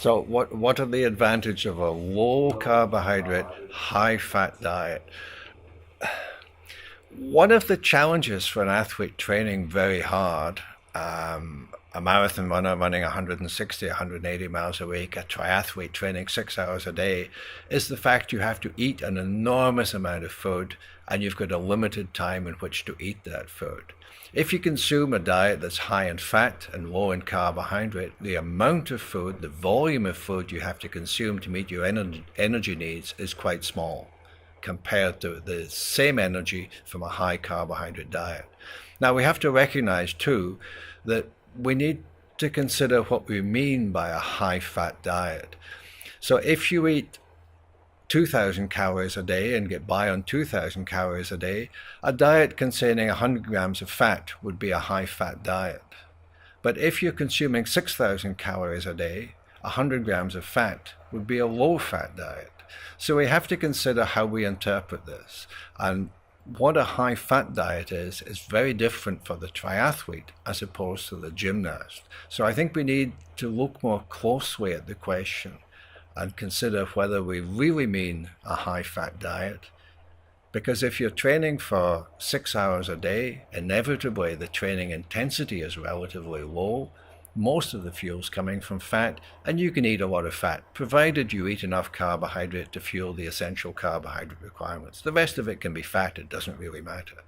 So what are the advantages of a low carbohydrate, high fat diet? One of the challenges for an athlete training very hard, a marathon runner running 160, 180 miles a week, a triathlete training 6 hours a day, is the fact you have to eat an enormous amount of food and you've got a limited time in which to eat that food. If you consume a diet that's high in fat and low in carbohydrate, the amount of food, the volume of food you have to consume to meet your energy needs is quite small compared to the same energy from a high carbohydrate diet. Now we have to recognize too that we need to consider what we mean by a high fat diet. So if you eat 2,000 calories a day and get by on 2,000 calories a day, a diet containing 100 grams of fat would be a high fat diet. But if you're consuming 6,000 calories a day, 100 grams of fat would be a low fat diet. So we have to consider how we interpret this. And what a high fat diet is very different for the triathlete as opposed to the gymnast. So I think we need to look more closely at the question and consider whether we really mean a high fat diet. Because if you're training for 6 hours a day, inevitably the training intensity is relatively low. Most of the fuel's coming from fat, and you can eat a lot of fat, provided you eat enough carbohydrate to fuel the essential carbohydrate requirements. The rest of it can be fat, it doesn't really matter.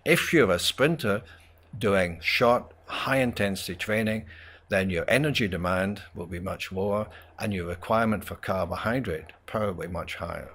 If you're a sprinter doing short, high-intensity training, then your energy demand will be much lower, and your requirement for carbohydrate probably much higher.